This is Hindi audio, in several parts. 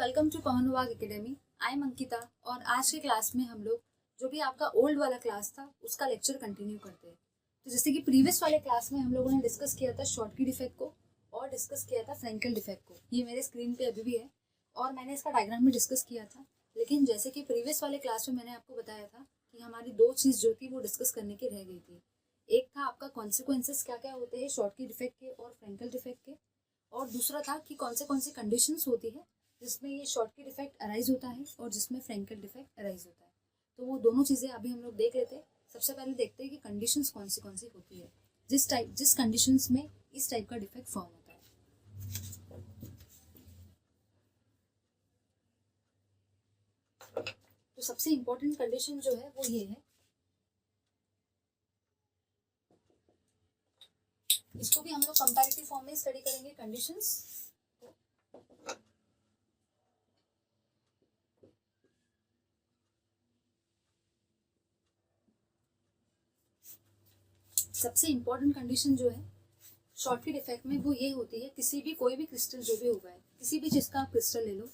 वेलकम टू पवन वाग एकेडमी। आई एम अंकिता और आज के क्लास में हम लोग जो भी आपका ओल्ड वाला क्लास था उसका लेक्चर कंटिन्यू करते हैं। तो जैसे कि प्रीवियस वाले क्लास में हम लोगों ने डिस्कस किया था शॉर्टकी डिफेक्ट को और डिस्कस किया था फ्रेंकेल डिफेक्ट को। ये मेरे स्क्रीन पे अभी भी है और मैंने इसका डायग्राम भी डिस्कस किया था। लेकिन जैसे कि प्रीवियस वाले क्लास में मैंने आपको बताया था कि हमारी दो चीज़ जो थी वो डिस्कस करने की रह गई थी। एक था आपका कॉन्सिक्वेंसेस क्या क्या होते हैं शॉर्टकी डिफेक्ट के और फ्रेंकेल डिफेक्ट के, और दूसरा था कि कौन सी कंडीशंस होती है जिसमें ये शॉर्टकी डिफेक्ट अराइज होता है और जिसमें फ्रेंकेल डिफेक्ट अराइज होता है। तो वो दोनों चीज़ें अभी हम लोग देख लेते हैं। सबसे पहले देखते हैं कि कंडीशंस कौन सी होती है जिस कंडीशंस में इस टाइप का डिफेक्ट फॉर्म होता है। तो सबसे इम्पोर्टेंट कंडीशन जो है वो ये है, इसको भी हम लोग कंपैरेटिव फॉर्म में स्टडी करेंगे कंडीशंस। सबसे इम्पोर्टेंट कंडीशन जो है शॉर्टकी डिफेक्ट में वो ये होती है, कोई भी क्रिस्टल जो भी होगा है, किसी भी चीज़ का आप क्रिस्टल ले लो,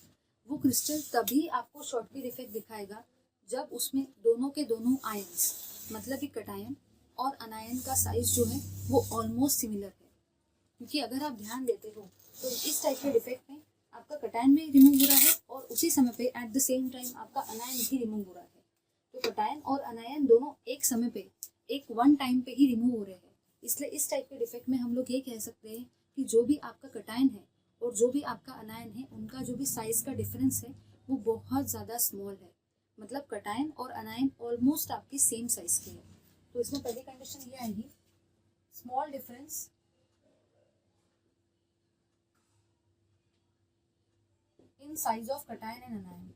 वो क्रिस्टल तभी आपको शॉर्टकी डिफेक्ट दिखाएगा जब उसमें दोनों के दोनों आयंस मतलब कि कटायन और अनायन का साइज जो है वो ऑलमोस्ट सिमिलर है। क्योंकि अगर आप ध्यान देते हो तो इस टाइप के डिफेक्ट में आपका कटायन भी रिमूव हो रहा है और उसी समय पे एट द सेम टाइम आपका अनायन भी रिमूव हो रहा है। तो कटायन और अनायन दोनों एक समय पे एक वन टाइम पे ही रिमूव हो रहे हैं। इसलिए इस टाइप के डिफेक्ट में हम लोग ये कह सकते हैं कि जो भी आपका कटायन है और जो भी आपका अनायन है उनका जो भी साइज का डिफरेंस है वो बहुत ज़्यादा स्मॉल है। मतलब कटायन और अनायन ऑलमोस्ट आपकी सेम साइज के है। तो इसमें पहली कंडीशन ये आएगी, small difference in size of cation and अनायन।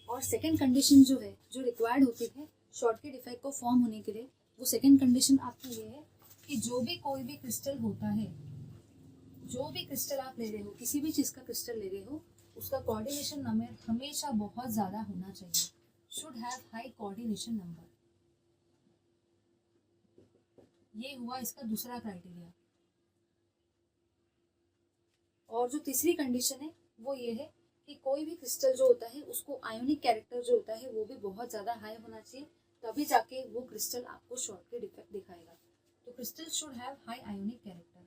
और सेकेंड कंडीशन जो है जो रिक्वायर्ड होती है शॉर्टकी डिफेक्ट को फॉर्म होने के लिए, वो सेकेंड कंडीशन आपकी ये है कि कोई भी क्रिस्टल होता है, जो भी क्रिस्टल आप ले रहे हो, किसी भी चीज़ का क्रिस्टल ले रहे हो, उसका कोऑर्डिनेशन नंबर हमेशा बहुत ज़्यादा होना चाहिए। Should have high coordination number. ये हुआ इसका दूसरा क्राइटेरिया। और जो तीसरी कंडीशन है वो ये है कि कोई भी क्रिस्टल जो होता है उसको आयोनिक कैरेक्टर जो होता है वो भी बहुत ज़्यादा हाई होना चाहिए, तभी जाके वो क्रिस्टल आपको शॉर्टकी डिफेक्ट दिखाएगा। तो crystal should have high ionic character.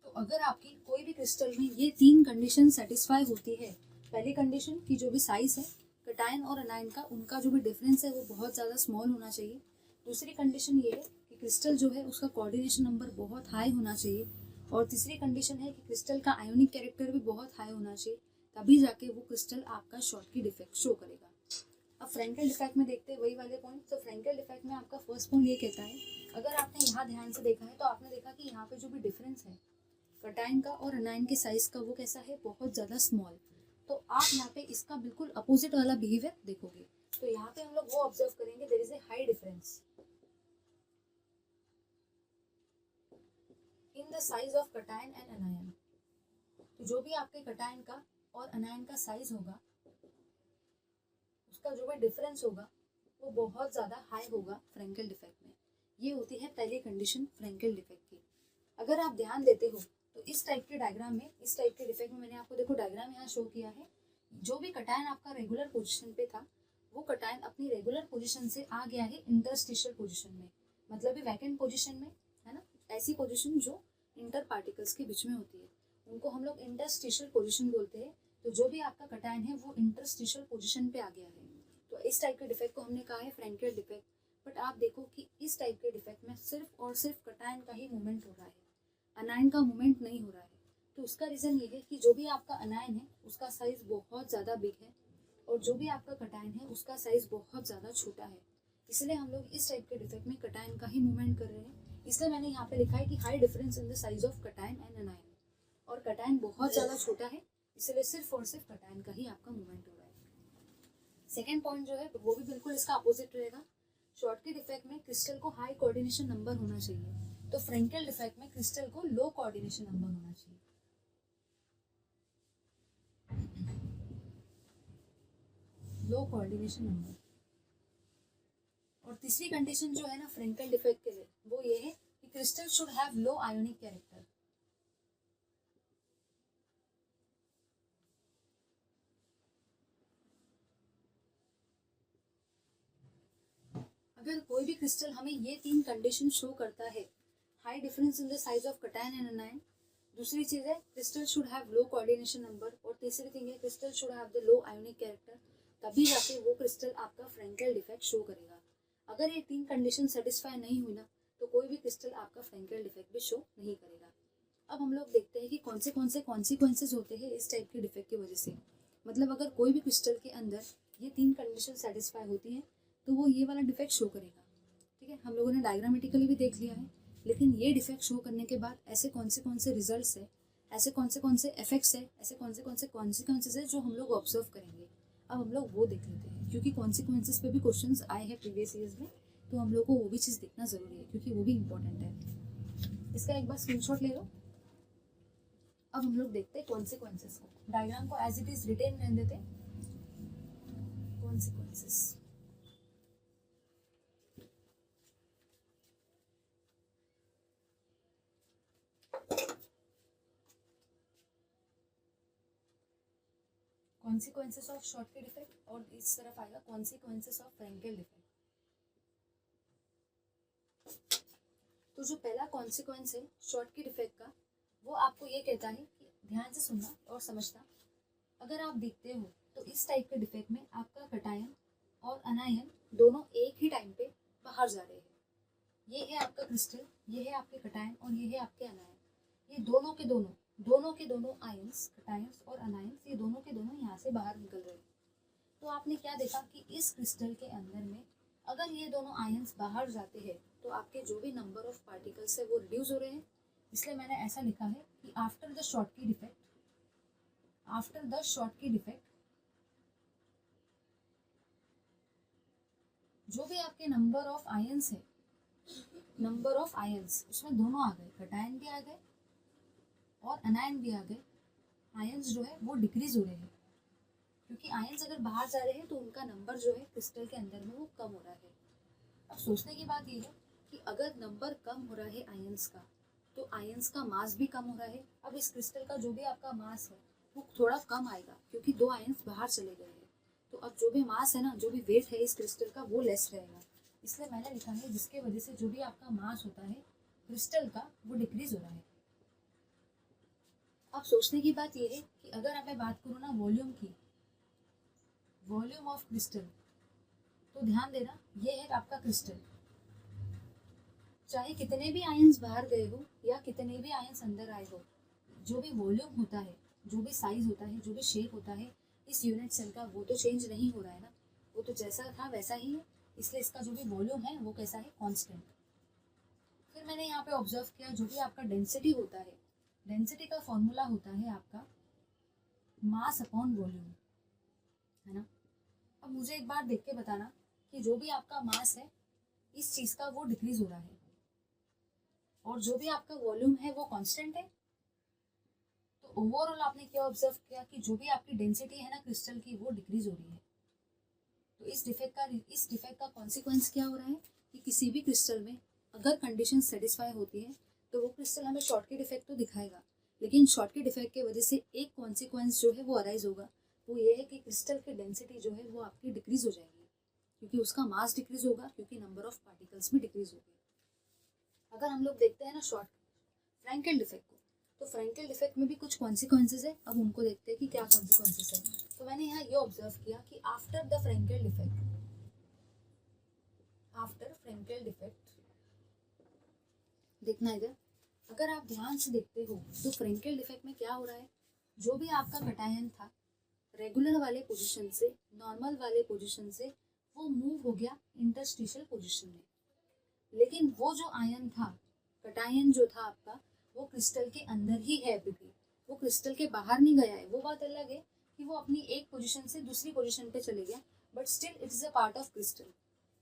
तो अगर आपकी कोई भी क्रिस्टल में ये तीन कंडीशन सेटिस्फाई होती है, पहली कंडीशन की जो भी साइज है कटायन और अनायन का उनका जो भी डिफरेंस है वो बहुत ज़्यादा स्मॉल होना चाहिए। दूसरी कंडीशन ये है कि क्रिस्टल जो है उसका कोऑर्डिनेशन नंबर बहुत हाई होना चाहिए। और तीसरी कंडीशन है कि क्रिस्टल का आयोनिक कैरेक्टर भी बहुत हाई होना चाहिए, तभी जाके वो क्रिस्टल आपका शॉर्टकी डिफेक्ट शो करेगा। अब फ्रेंकेल डिफेक्ट में देखते हैं वही वाले पॉइंट। तो फ्रेंकेल डिफेक्ट में आपका फर्स्ट पॉइंट ये कहता है, अगर आपने यहाँ ध्यान से देखा है तो आपने देखा कि यहाँ पे जो भी डिफरेंस है कटायन का और अनायन के साइज का वो कैसा है, बहुत ज़्यादा स्मॉल। तो आप यहाँ पे इसका बिल्कुल अपोजिट वाला बिहेवियर देखोगे। तो यहाँ पे हम लोग वो ऑब्जर्व करेंगे, there is a high difference in the size of cation and anion. तो जो भी आपके कटायन का और अनायन का साइज होगा उसका जो भी डिफरेंस होगा वो बहुत ज़्यादा हाई होगा फ्रेंकेल डिफेक्ट में। ये होती है पहली कंडीशन फ्रेंकेल डिफेक्ट की। अगर आप ध्यान देते हो तो इस टाइप के डायग्राम में, इस टाइप के डिफेक्ट में मैंने आपको देखो डायग्राम यहाँ शो किया है। जो भी कटायन आपका रेगुलर पोजीशन पे था वो कटायन अपनी रेगुलर पोजीशन से आ गया है इंटरस्टिशियल पोजीशन में, मतलब वैकेंट पोजीशन में, है ना। ऐसी पोजीशन जो इंटर पार्टिकल्स के बीच में होती है उनको हम लोग इंटरस्टिशियल पोजीशन बोलते हैं। तो जो भी आपका कटायन है वो इंटरस्टिशियल पोजीशन पे आ गया है। तो इस टाइप के डिफेक्ट को हमने कहा है फ्रेंकेल डिफेक्ट। बट आप देखो कि इस टाइप के डिफेक्ट में सिर्फ और सिर्फ कटायन का ही मूवमेंट हो रहा है, अनायन का मूवमेंट नहीं हो रहा है। तो उसका रीज़न ये है कि जो भी आपका अनायन है उसका साइज बहुत ज़्यादा बिग है और जो भी आपका कटायन है उसका साइज बहुत ज़्यादा छोटा है। इसलिए हम लोग इस टाइप के डिफेक्ट में कटायन का ही मूवमेंट कर रहे हैं। इसलिए मैंने यहाँ पे लिखा है कि high difference in the size of cation and अनायन। और कटायन बहुत ज़्यादा छोटा है इसलिए सिर्फ और सिर्फ कटायन का ही आपका मूवमेंट हो रहा है। सेकेंड पॉइंट जो है वो भी बिल्कुल इसका अपोजिट रहेगा। शॉर्टकी डिफेक्ट में क्रिस्टल को हाई कोऑर्डिनेशन नंबर होना चाहिए, तो फ्रेंकेल डिफेक्ट में क्रिस्टल को लो कोऑर्डिनेशन नंबर होना चाहिए। लो कोऑर्डिनेशन नंबर। और तीसरी कंडीशन जो है ना फ्रेंकल डिफेक्ट के लिए, वो ये है कि crystal should have low ionic character. अगर कोई भी क्रिस्टल हमें ये तीन कंडीशन शो करता है, high difference in the size of cation and anion, दूसरी चीज है crystal should have low coordination number, और तीसरी थिंग है crystal should have the low ionic character, तभी जाके वो क्रिस्टल आपका फ्रेंकल डिफेक्ट शो करेगा। अगर ये तीन कंडीशन सेटिस्फाई नहीं हुई ना, तो कोई भी क्रिस्टल आपका फ्रेंकल डिफेक्ट भी शो नहीं करेगा। अब हम लोग देखते हैं कि कौन से कॉन्सिक्वेंसेज होते हैं इस टाइप के डिफेक्ट की वजह से। मतलब अगर कोई भी क्रिस्टल के अंदर ये तीन कंडीशन सेटिस्फाई होती है, तो वो ये वाला डिफेक्ट शो करेगा। ठीक है, हम लोगों ने डायग्रामेटिकली भी देख लिया है, लेकिन ये डिफेक्ट शो करने के बाद ऐसे कौन से रिजल्ट्स है, ऐसे कौन से इफेक्ट्स है, ऐसे कौन से कॉन्सिक्वेंसेज है जो हम लोग ऑब्जर्व करेंगे। अब हम लोग वो देख लेते हैं, क्योंकि कॉन्सिक्वेंसेज पे भी क्वेश्चंस आए हैं प्रीवियस ईयर्स में, तो हम लोग को वो भी चीज़ देखना ज़रूरी है, क्योंकि वो भी इंपॉर्टेंट है। इसका एक बार स्क्रीनशॉट ले लो। अब हम लोग देखते हैं कॉन्सिक्वेंसेज को। डायग्राम को एज इट इज रिटेन रहने देते। Consequences, consequences of shortcut defect, और इस तरफ आएगा कॉन्सिक्वेंसेज ऑफ फ्रेंकल डिफेक्ट। तो जो पहला कॉन्सिक्वेंस है शॉर्टकट डिफेक्ट का, वो आपको ये कहता है कि ध्यान से सुनना और समझना। अगर आप देखते हो तो इस टाइप के डिफेक्ट में आपका कटायन और अनायन दोनों एक ही टाइम पे बाहर जा रहे हैं। ये है आपका क्रिस्टल, ये है आपके कटायन और ये है आपके अनायन। ये दोनों के दोनों आयंस, कटायंस और अनायंस, ये दोनों के दोनों यहाँ से बाहर निकल रहे हैं। तो आपने क्या देखा कि इस क्रिस्टल के अंदर में अगर ये दोनों आयंस बाहर जाते हैं, तो आपके जो भी नंबर ऑफ पार्टिकल्स है वो रिड्यूस हो रहे हैं। इसलिए मैंने ऐसा लिखा है कि आफ्टर द शॉर्टकट डिफेक्ट, जो भी आपके नंबर ऑफ आयंस उसमें दोनों आ गए, कटायन भी आ गए और अनायन भी आ गए। आयंस जो है वो डिक्रीज हो रहे हैं, क्योंकि आयंस अगर बाहर जा रहे हैं तो उनका नंबर जो है क्रिस्टल के अंदर में वो कम हो रहा है। अब सोचने की बात ये है कि अगर नंबर कम हो रहा है आयंस का, तो आयंस का मास भी कम हो रहा है। अब इस क्रिस्टल का जो भी आपका मास है वो थोड़ा कम आएगा, क्योंकि दो आयंस बाहर चले गए हैं। तो अब जो भी मास है ना, जो भी वेट है इस क्रिस्टल का, वो लेस रहेगा। इसलिए मैंने लिखा है जिसके वजह से जो भी आपका मास होता है क्रिस्टल का, वो डिक्रीज हो रहा है। अब सोचने की बात ये है कि अगर मैं बात करूँ ना वॉल्यूम ऑफ क्रिस्टल, तो ध्यान देना ये है आपका क्रिस्टल। चाहे कितने भी आयंस बाहर गए हो या कितने भी आयंस अंदर आए हो, जो भी वॉल्यूम होता है, जो भी साइज होता है, जो भी शेप होता है इस यूनिट सेल का, वो तो चेंज नहीं हो रहा है ना, वो तो जैसा था वैसा ही है। इसलिए इसका जो भी वॉल्यूम है वो कैसा है, कांस्टेंट। फिर मैंने यहाँ पे ऑब्जर्व किया जो भी आपका डेंसिटी होता है, डेंसिटी का फॉर्मूला होता है आपका मास अपॉन वॉल्यूम, है ना। अब मुझे एक बार देख के बताना कि जो भी आपका मास है इस चीज का, वो डिक्रीज हो रहा है, और जो भी आपका वॉल्यूम है वो कांस्टेंट है। तो ओवरऑल आपने क्या ऑब्जर्व किया कि जो भी आपकी डेंसिटी है ना क्रिस्टल की, वो डिक्रीज हो रही है। तो इस डिफेक्ट का कॉन्सिक्वेंस क्या हो रहा है कि किसी भी क्रिस्टल में अगर कंडीशन सेटिस्फाई होती है, तो वो क्रिस्टल हमें शॉर्टकट इफेक्ट तो दिखाएगा, लेकिन शॉर्टकट इफेक्ट की वजह से एक कॉन्सिक्वेंस जो है वो अराइज होगा। वो ये है कि क्रिस्टल की डेंसिटी जो है वो आपकी डिक्रीज हो जाएगी, क्योंकि उसका मास डिक्रीज होगा, क्योंकि नंबर ऑफ पार्टिकल्स भी डिक्रीज हो गए। अगर हम लोग देखते हैं ना फ्रेंकल डिफेक्ट को, तो फ्रेंकल डिफेक्ट में भी कुछ कॉन्सिक्वेंसेज है। अब उनको देखते हैं कि क्या कॉन्सिक्वेंसेज है। तो मैंने यहाँ ये ऑब्जर्व किया कि आफ्टर फ्रेंकल डिफेक्ट देखना इधर, अगर आप ध्यान से देखते हो तो फ्रेंकल डिफेक्ट में क्या हो रहा है, जो भी आपका कटायन था रेगुलर वाले पोजीशन से नॉर्मल वाले पोजीशन से वो मूव हो गया इंटरस्टिशियल पोजीशन में, लेकिन वो जो आयन था, कटायन जो था आपका, वो क्रिस्टल के अंदर ही है अभी भी, वो क्रिस्टल के बाहर नहीं गया है। वो बात अलग है कि वो अपनी एक पोजीशन से दूसरी पोजीशन पे चले गया, but still it is a part of crystal.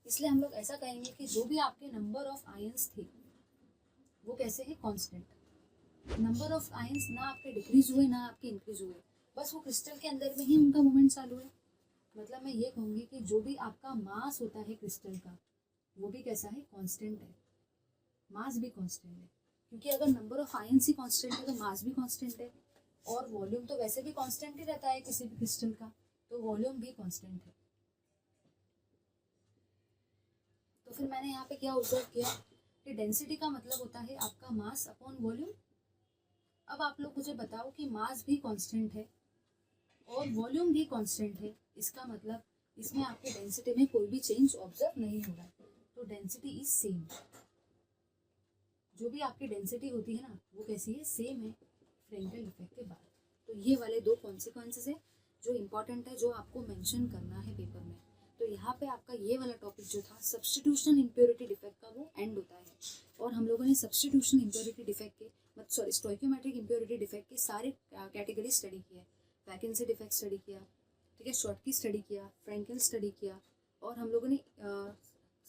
इसलिए हम लोग ऐसा कहेंगे कि जो भी आपके नंबर ऑफ आयंस थे वो कैसे है, कांस्टेंट। नंबर ऑफ आयंस ना आपके डिक्रीज हुए ना आपके इंक्रीज हुए, बस वो क्रिस्टल के अंदर में ही उनका मूवमेंट चालू है। मतलब मैं ये कहूँगी कि जो भी आपका मास होता है क्रिस्टल का, वो भी कैसा है, कांस्टेंट है, मास भी कांस्टेंट है। क्योंकि अगर number of ions he constant है तो मास भी कांस्टेंट है, और वॉल्यूम तो वैसे भी कांस्टेंट ही रहता है किसी भी क्रिस्टल का, तो वॉल्यूम भी कांस्टेंट है। तो फिर मैंने यहाँ पे क्या ऑब्जर्व किया कि डेंसिटी का मतलब होता है आपका मास अपॉन वॉल्यूम। अब आप लोग मुझे बताओ कि मास भी कांस्टेंट है और वॉल्यूम भी कांस्टेंट है, इसका मतलब इसमें आपके डेंसिटी में कोई भी चेंज ऑब्जर्व नहीं हो रहा है, तो डेंसिटी इज सेम। जो भी आपकी डेंसिटी होती है ना, वो कैसी है, सेम है फ्रेंकेल इफेक्ट के बाद। तो ये वाले दो कॉन्सिक्वेंसेस है जो इम्पोर्टेंट है, जो आपको मेंशन करना है पेपर में। तो यहाँ पे आपका ये वाला टॉपिक जो था सब्स्टिट्यूशन इम्प्योरिटी डिफेक्ट का, वो एंड होता है। और हम लोगों ने सब्स्टिट्यूशन इम्प्योरिटी डिफेक्ट के सॉरी स्टोइकियोमेट्रिक इम्प्योरिटी डिफेक्ट के सारे कैटेगरी स्टडी किया, वैकेंसी डिफेक्ट स्टडी किया, ठीक है, शॉर्टकी स्टडी किया, फ्रेंकेल स्टडी किया, और हम लोगों ने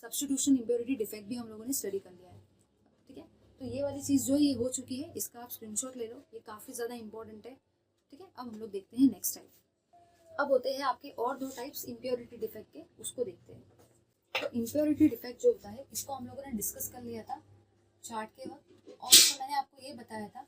सब्स्टिट्यूशन इम्प्योरिटी डिफेक्ट भी हम लोगों ने स्टडी कर लिया है, ठीक है। तो ये वाली चीज़ जो ये हो चुकी है, इसका आप स्क्रीनशॉट ले लो, ये काफ़ी ज़्यादा इंपॉर्टेंट है, ठीक है। अब हम लोग देखते हैं नेक्स्ट टाइप। अब होते हैं आपके और दो टाइप्स इम्प्योरिटी डिफेक्ट के, उसको देखते हैं। तो इम्प्योरिटी डिफेक्ट जो होता है, इसको हम लोगों ने डिस्कस कर लिया था चार्ट के वक्त, और तो मैंने आपको ये बताया था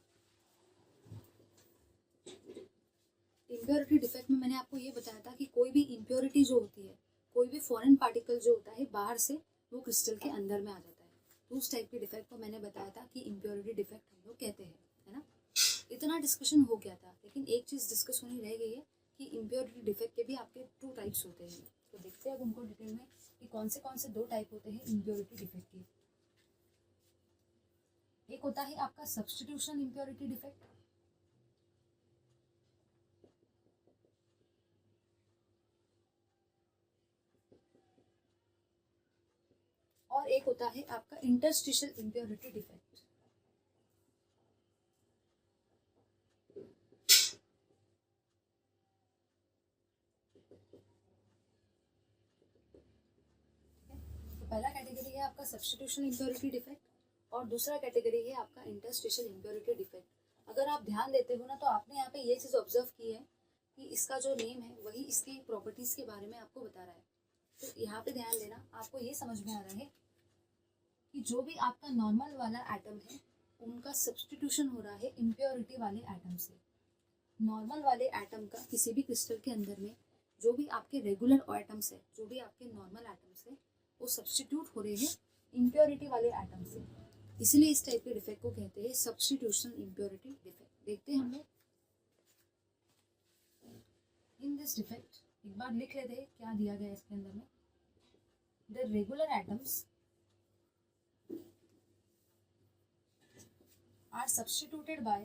इम्प्योरिटी डिफेक्ट में, मैंने आपको ये बताया था कि कोई भी इम्प्योरिटी जो होती है, कोई भी फॉरेन पार्टिकल जो होता है बाहर से, वो क्रिस्टल के अंदर में आ जाता है, तो उस टाइप के डिफेक्ट को मैंने बताया था कि इम्प्योरिटी डिफेक्ट हम लोग कहते हैं, है ना। इतना डिस्कशन हो गया था, लेकिन एक चीज़ डिस्कस होनी रह गई है कि इम्प्योरिटी डिफेक्ट के भी आपके 2 टाइप्स होते हैं। तो देखते हैं अब उनको डिटेल में कि कौन से 2 टाइप होते हैं इम्प्योरिटी डिफेक्ट के। एक होता है आपका सब्स्टिट्यूशन इम्प्योरिटी डिफेक्ट, और एक होता है आपका इंटरस्टिशियल इम्प्योरिटी डिफेक्ट। तो पहला कैटेगरी है आपका सब्स्टिट्यूशन इम्प्योरिटी डिफेक्ट, और दूसरा कैटेगरी है आपका इंटरस्टिशियल इम्प्योरिटी डिफेक्ट। अगर आप ध्यान देते हो ना, तो आपने यहाँ पे ये चीज़ ऑब्जर्व की है कि इसका जो नेम है वही इसकी प्रॉपर्टीज़ के बारे में आपको बता रहा है। तो यहाँ पे ध्यान देना, आपको ये समझ में आ रहा है कि जो भी आपका नॉर्मल वाला एटम है, उनका सब्स्टिट्यूशन हो रहा है इम्प्योरिटी वाले एटम से। नॉर्मल वाले एटम का किसी भी क्रिस्टल के अंदर में जो भी आपके रेगुलर एटम्स है, जो भी आपके नॉर्मल एटम्स है, वो सब्स्टिट्यूट हो रहे हैं इम्प्योरिटी वाले एटम से। इसलिए इस टाइप के डिफेक्ट को कहते हैं सब्स्टिट्यूशन इम्प्योरिटी डिफेक्ट। देखते हैं हम लोग इन दिस डिफेक्ट, एक बार लिख लेते हैं क्या दिया गया है इसके अंदर में। The regular atoms are substituted by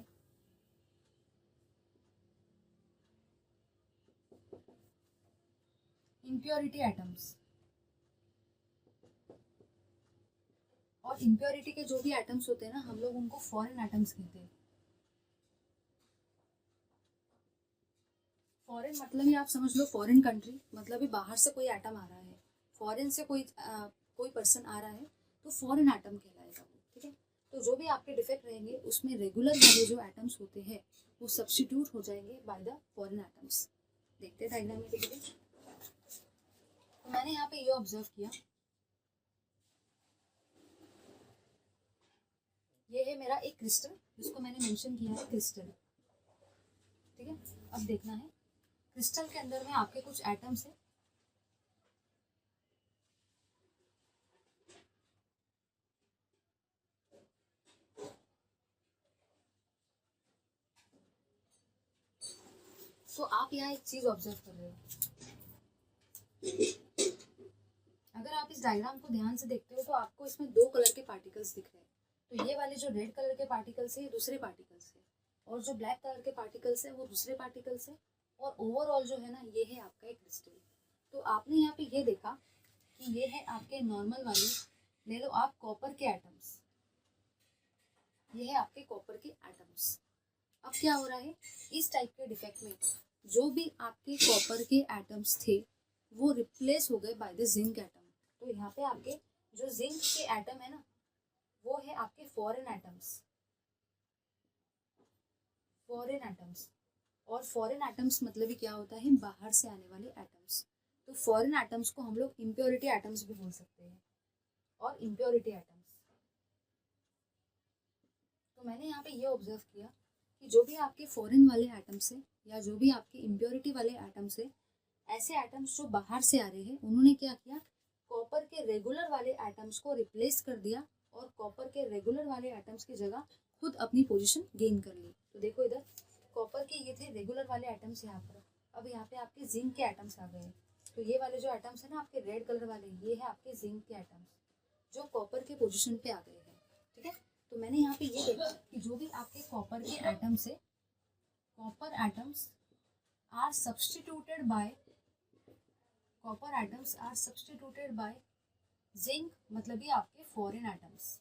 impurity atoms। और इम्प्योरिटी के जो भी एटम्स होते हैं ना, हम लोग उनको फॉरेन एटम्स कहते हैं। फॉरेन मतलब ही आप समझ लो, फॉरेन कंट्री मतलब ही बाहर से कोई एटम आ रहा है, फॉरेन से कोई पर्सन आ रहा है, तो फॉरेन एटम कहलाएगा वो, ठीक है। तो जो भी आपके डिफेक्ट रहेंगे, उसमें रेगुलर वाले जो एटम्स होते हैं वो सब्स्टिट्यूट हो जाएंगे बाय द फॉरेन एटम्स। देखते हैं डायग्रामेटिकली। तो मैंने यहाँ पे ये ऑब्जर्व किया, ये है मेरा एक क्रिस्टल जिसको मैंने मेंशन किया है क्रिस्टल, ठीक है। अब देखना है क्रिस्टल के अंदर में आपके कुछ एटम्स है, तो आप यहाँ एक चीज ऑब्जर्व कर रहे हो। अगर आप इस डायग्राम को ध्यान से देखते हो तो आपको इसमें 2 कलर के पार्टिकल्स दिख रहे हैं। तो ये वाले जो रेड कलर के पार्टिकल्स है, ये दूसरे पार्टिकल्स है, और जो ब्लैक कलर के पार्टिकल्स है वो दूसरे पार्टिकल्स है, और ओवरऑल जो है ना, ये है आपका एक क्रिस्टल। तो आपने यहाँ पे ये देखा कि ये है आपके नॉर्मल वाले, ले लो आप कॉपर के एटम्स, ये है आपके कॉपर के एटम्स। अब क्या हो रहा है, इस टाइप के डिफेक्ट में जो भी आपके कॉपर के एटम्स थे वो रिप्लेस हो गए बाय द जिंक एटम। तो यहाँ पे आपके जो जिंक के एटम है ना, वो है आपके फॉरेन एटम्स, फॉरेन एटम्स। और फॉरेन एटम्स मतलब ही क्या होता है, बाहर से आने वाले एटम्स। तो फॉरेन एटम्स को हम लोग इम्प्योरिटी एटम्स भी बोल सकते हैं, और इम्प्योरिटी एटम्स। तो मैंने यहाँ पे ये ऑब्जर्व किया कि जो भी आपके फॉरेन वाले एटम्स है या जो भी आपके इम्प्योरिटी वाले एटम्स है, ऐसे एटम्स जो बाहर से आ रहे हैं, उन्होंने क्या किया, कॉपर के रेगुलर वाले एटम्स को रिप्लेस कर दिया और कॉपर के रेगुलर वाले एटम्स की जगह खुद अपनी पोजीशन गेन कर ली। तो देखो इधर कॉपर के ये थे रेगुलर वाले एटम्स यहाँ पर, अब यहाँ पे आपके जिंक के एटम्स आ गए। तो ये वाले जो एटम्स है ना आपके रेड कलर वाले, ये है आपके जिंक के एटम्स जो कॉपर के पोजीशन पे आ गए हैं। ठीक है, तो मैंने यहाँ पे ये देखा कि जो भी आपके कॉपर के एटम्स है, copper atoms are substituted by zinc, मतलब ये आपके फॉरेन एटम्स।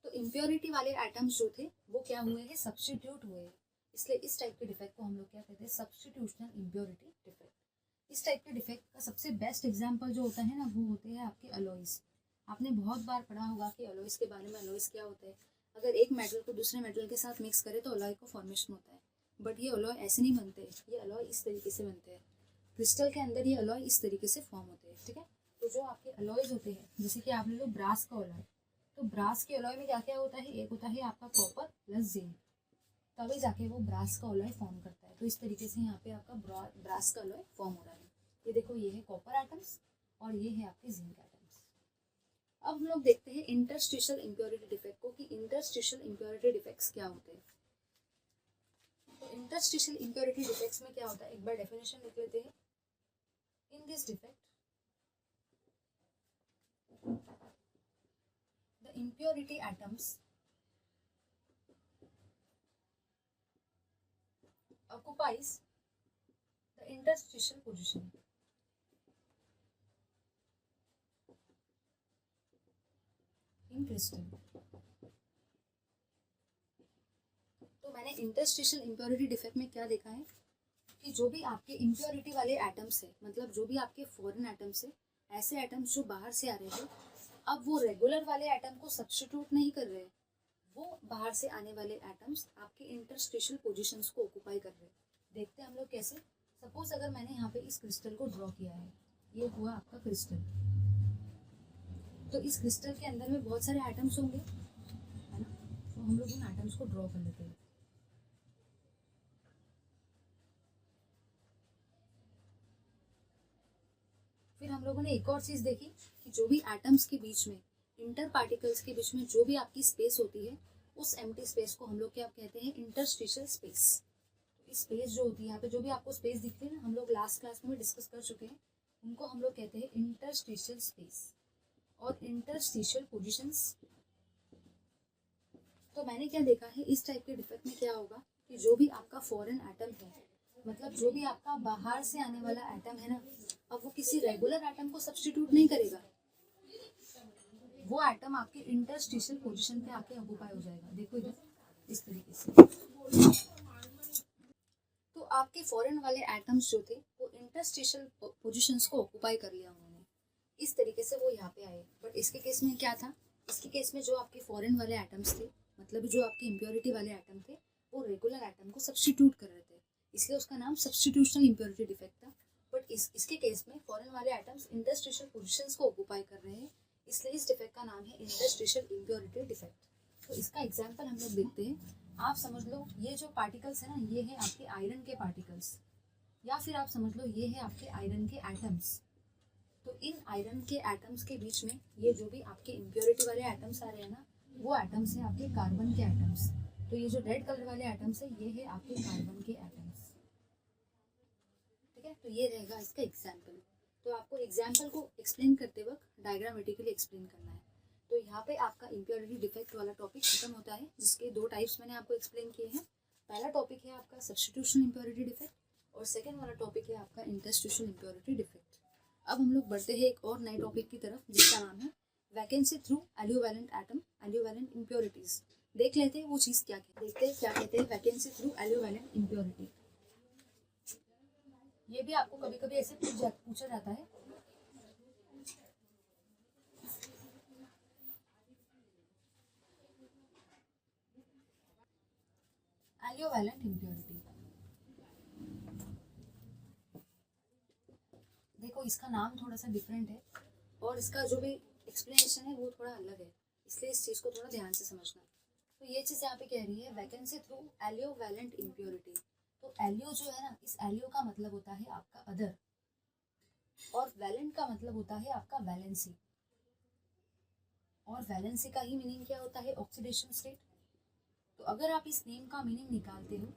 तो इम्प्योरिटी वाले एटम्स जो थे वो क्या हुए हैं, सब्स्टिट्यूट हुए हैं। इसलिए इस टाइप के डिफेक्ट को हम लोग क्या कहते हैं, सब्स्टिट्यूशनल इम्प्योरिटी डिफेक्ट। इस टाइप के डिफेक्ट का सबसे बेस्ट एग्जांपल जो होता है ना, वो होते हैं आपके अलॉयज। आपने बहुत बार पढ़ा होगा कि अलॉयज के बारे में। अलॉयज क्या होता है, अगर एक मेटल को दूसरे मेटल के साथ मिक्स करे तो अलॉय का फॉर्मेशन होता है, बट ये अलॉय ऐसे नहीं बनते, ये अलॉय इस तरीके से बनते हैं। क्रिस्टल के अंदर ये अलॉय इस तरीके से फॉर्म होते हैं। ठीक है, तो जो आपके अलॉयज होते हैं, जैसे कि आपने लो ब्रास का अलॉय, तो ब्रास के अलॉय में क्या क्या होता है, एक होता है आपका कॉपर प्लस जिंक, तभी जाके वो ब्रास का अलॉय फॉर्म करता है। तो इस तरीके से यहाँ पे आपका ब्रास का अलॉय फॉर्म हो रहा है। ये देखो, ये है कॉपर एटम्स और ये है आपके जिंक एटम्स। अब हम लोग देखते हैं इंटरस्टिशियल इम्प्योरिटी डिफेक्ट को, कि इंटरस्टिशियल इम्प्योरिटी डिफेक्ट्स क्या होते हैं। तो इंटरस्टिशियल इम्प्योरिटी डिफेक्ट्स में क्या होता है, एक बार डेफिनेशन लिख लेते हैं। In this defect the impurity atoms occupies the interstitial position in crystal। तो मैंने इंटरस्टिशियल इम्प्योरिटी डिफेक्ट में क्या देखा है कि जो भी आपके इम्प्योरिटी वाले एटम्स है, मतलब जो भी आपके फॉरेन एटम्स है, ऐसे एटम्स जो बाहर से आ रहे हैं, अब वो रेगुलर वाले एटम को सब्स्टिट्यूट नहीं कर रहे, वो बाहर से आने वाले एटम्स आपके इंटरस्टिशियल पोजीशंस को ऑक्यूपाई कर रहे हैं। देखते हैं हम लोग कैसे। सपोज अगर मैंने यहाँ पे इस क्रिस्टल को ड्रॉ किया है, ये हुआ आपका क्रिस्टल, तो इस क्रिस्टल के अंदर में बहुत सारे एटम्स होंगे, है ना। तो हम लोग उन एटम्स को ड्रॉ कर लेते हैं। फिर हम लोगों ने एक और चीज़ देखी कि जो भी एटम्स के बीच में, इंटर पार्टिकल्स के बीच में जो भी आपकी स्पेस होती है, उस एम्प्टी स्पेस को हम लोग क्या कहते हैं, इंटरस्टिशियल स्पेस। स्पेस जो होती है यहाँ पे, जो भी आपको स्पेस दिखती है ना, हम लोग लास्ट क्लास में डिस्कस कर चुके हैं, उनको हम लोग कहते हैं इंटरस्टिशियल स्पेस और इंटरस्टिशियल पोजीशंस। तो मैंने क्या देखा है, इस टाइप के डिफेक्ट में क्या होगा कि जो भी आपका फॉरेन एटम है, मतलब जो भी आपका बाहर से आने वाला एटम है ना, अब वो किसी रेगुलर एटम को सब्स्टिट्यूट नहीं करेगा, वो एटम आपके इंटरस्टिशियल पोजीशन पे आके ऑक्यूपाई हो जाएगा। देखो इधर इस तरीके से। तो आपके फॉरेन वाले एटम्स जो थे वो इंटरस्टिशियल पोजीशंस को ऑक्यूपाई कर लिया उन्होंने, इस तरीके से वो यहाँ पे आए। बट इसके केस में क्या था, इसके केस में जो आपके फॉरेन वाले एटम्स थे, मतलब जो आपके इम्प्योरिटी वाले एटम थे, वो रेगुलर एटम को सब्स्टिट्यूट कर रहे थे, इसलिए उसका नाम सब्स्टिट्यूशनल इम्प्योरिटी डिफेक्ट था। बट इसके केस में फॉरेन वाले एटम्स इंटरस्टिशियल पोजीशंस को ऑक्यूपाई कर रहे हैं, इसलिए इस डिफेक्ट का नाम है इंटरस्टिशियल इम्प्योरिटी डिफेक्ट। तो इसका एग्जाम्पल हम लोग देखते हैं। आप समझ लो ये जो पार्टिकल्स है ना, ये है आपके आयरन के पार्टिकल्स, या फिर आप समझ लो ये है आपके आयरन के एटम्स। तो इन आयरन के एटम्स के बीच में ये जो भी आपके इम्प्योरिटी वाले एटम्स आ रहे हैं ना, वो एटम्स हैं आपके कार्बन के एटम्स। तो ये जो रेड कलर वाले एटम्स है, ये है आपके कार्बन के एटम्स। ठीक है, तो ये रहेगा इसका एग्जाम्पल। तो आपको एग्जाम्पल को एक्सप्लेन करते वक्त डायग्रामेटिकली एक्सप्लेन करना है। तो यहाँ पे आपका इम्प्योरिटी डिफेक्ट वाला टॉपिक खत्म होता है, जिसके दो टाइप्स मैंने आपको एक्सप्लेन किए हैं। पहला टॉपिक है आपका सब्स्टिट्यूशनल इम्प्योरिटी डिफेक्ट और सेकंड वाला टॉपिक है आपका इंटरस्टिशियल इम्प्योरिटी डिफेक्ट। अब हम लोग बढ़ते हैं एक और नए टॉपिक की तरफ, जिसका नाम है वैकेंसी थ्रू एल्यूवेलेंट एटम, एल्यूवेलेंट इम्प्योरिटीज। देख लेते हैं वो चीज़ क्या है, देखते हैं क्या कहते हैं वैकेंसी थ्रू एल्यूवेलेंट इम्प्योरिटी। ये भी आपको कभी कभी ऐसे पूछा जाता है। एलियोवैलेंट इम्प्योरिटी। देखो इसका नाम थोड़ा सा डिफरेंट है और इसका जो भी एक्सप्लेनेशन है वो थोड़ा अलग है, इसलिए इस चीज़ को थोड़ा ध्यान से समझना। तो ये चीज़ यहाँ पे कह रही है वैकेंसी थ्रू एलियोवैलेंट इम्प्योरिटी। तो एलियो जो है ना, इस एलियो का मतलब होता है आपका अदर, और वैलेंट का मतलब होता है आपका वैलेंसी, और वैलेंसी का ही मीनिंग क्या होता है? Oxidation state. तो अगर आप इस नेम का मीनिंग निकालते हो,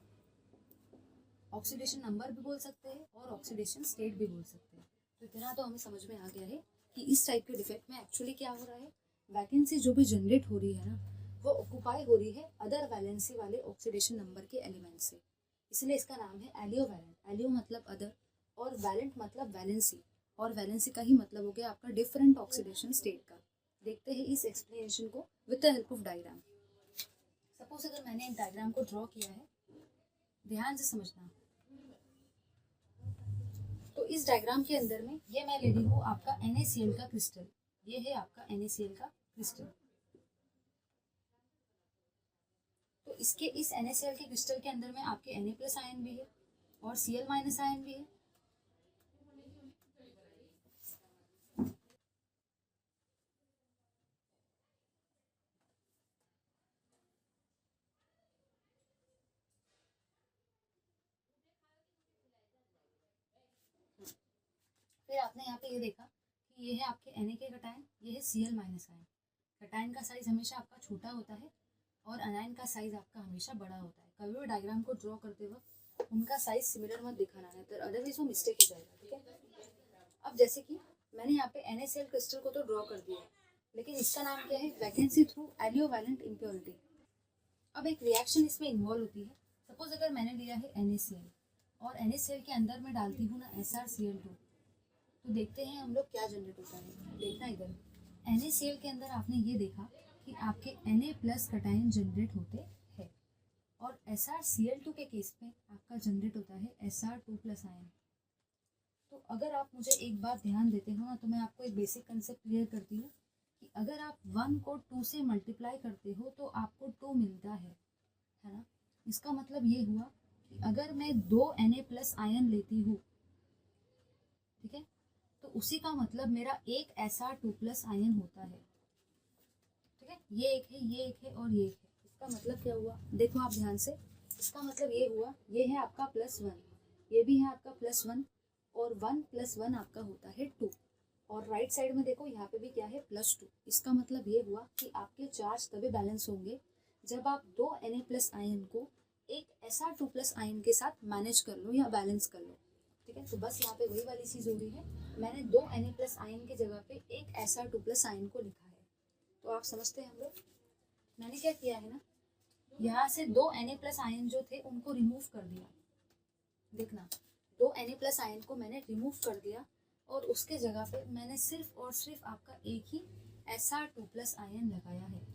ऑक्सीडेशन नंबर भी बोल सकते हैं और ऑक्सीडेशन स्टेट भी बोल सकते हैं। तो इतना तो हमें समझ में आ गया है कि इस टाइप के डिफेक्ट में एक्चुअली क्या हो रहा है, वैकेंसी जो भी जनरेट हो रही है ना, वो ऑक्यूपाई हो रही है अदर वैलेंसी वाले ऑक्सीडेशन नंबर के एलिमेंट से, इसलिए इसका नाम है एलियोवैलेंट। एलियो मतलब अदर और वैलेंट मतलब वैलेंसी, और वैलेंसी का ही मतलब हो गया आपका डिफरेंट ऑक्सीडेशन स्टेट का। देखते हैं इस एक्सप्लेनेशन को with the help of diagram. Suppose अगर मैंने एक डायग्राम को ड्रॉ किया है, ध्यान से समझना। तो इस डायग्राम के अंदर में ये मैं ले रही हूँ आपका NaCl का क्रिस्टल, ये है आपका NaCl का क्रिस्टल। तो इसके इस NaCl के क्रिस्टल के अंदर में आपके Na+ आयन भी है और Cl- आयन भी है। फिर आपने यहाँ पे ये देखा कि ये है आपके Na के कटायन, ये है Cl- आयन। कटायन का साइज हमेशा आपका छोटा होता है और अनायन का साइज आपका हमेशा बड़ा होता है। कभी भी डायग्राम को ड्रॉ करते वक्त उनका साइज सिमिलर मत दिखाना है, तो अदरवाइज वो मिस्टेक हो जाएगा, ठीक है। अब जैसे कि मैंने यहाँ पे NaCl क्रिस्टल को तो ड्रॉ कर दिया, लेकिन इसका नाम क्या है? Vacancy through aliovalent impurity. अब एक रिएक्शन इसमें इन्वॉल्व होती है। सपोज अगर मैंने लिया है NaCl और NaCl के अंदर मैं डालती हूँ ना SrCl2, तो देखते हैं हम लोग क्या जनरेट होता है। देखना इधर, NaCl के अंदर आपने ये देखा कि आपके Na+ कटायन जनरेट होते हैं, और SrCl2 के केस में आपका जनरेट होता है Sr2+ आयन। तो अगर आप मुझे एक बात ध्यान देते हो ना, तो मैं आपको एक बेसिक कंसेप्ट क्लियर करती हूँ कि अगर आप 1 को 2 से मल्टीप्लाई करते हो तो आपको 2 मिलता है ना। इसका मतलब ये हुआ कि अगर मैं 2 Na+ आयन लेती हूँ, ठीक है, तो उसी का मतलब मेरा एक Sr2+ आयन होता है, ठीक है। ये एक है, ये एक है और ये एक है। इसका मतलब क्या हुआ? देखो आप ध्यान से, इसका मतलब ये हुआ, ये है आपका +1, ये भी है आपका +1, और 1 + 1 आपका होता है 2, और राइट साइड में देखो यहाँ पे भी क्या है? +2। इसका मतलब ये हुआ कि आपके चार्ज तभी बैलेंस होंगे जब आप 2 Na+ आयन को एक Sr2+ आयन के साथ मैनेज कर लो या बैलेंस कर लो, ठीक है। तो बस यहाँ पे वही वाली चीज़ हो रही है, मैंने 2 Na+ आयन की जगह पे एक Sr2+ आयन को लिखा है। तो आप समझते हैं हम लोग, मैंने क्या किया है ना, यहाँ से 2 Na+ आयन जो थे उनको रिमूव कर दिया। देखना, 2 Na+ आयन को मैंने रिमूव कर दिया और उसके जगह पे मैंने सिर्फ और सिर्फ आपका एक ही Sr2+ आयन लगाया है।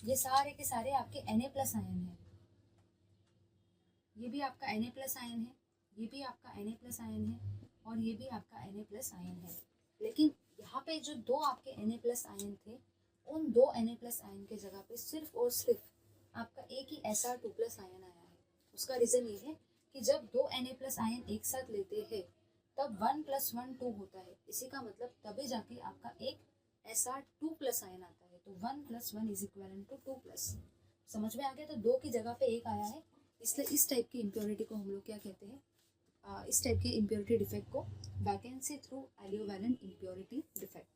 ये सारे के सारे आपके Na+ आयन है, ये भी आपका Na+ आयन है, ये भी आपका Na+ आयन है, और ये भी आपका Na+ आयन है। लेकिन यहाँ पे जो 2 आपके Na+ आयन थे, उन 2 Na+ आयन के जगह पे सिर्फ और सिर्फ आपका एक ही Sr2+ आयन आया है। उसका रीज़न ये है कि जब 2 Na+ आयन एक साथ लेते हैं तब 1 + 1 2 होता है। इसी का मतलब तभी जाके आपका एक Sr2+ आयन आता है। तो 1 + 1 = 2+। समझ में आ गया? तो 2 की जगह पे एक आया है, इसलिए इस टाइप की इम्प्योरिटी को हम लोग क्या कहते हैं? इस टाइप के इम्प्योरिटी डिफेक्ट को vacancy through aliovalent impurity defect.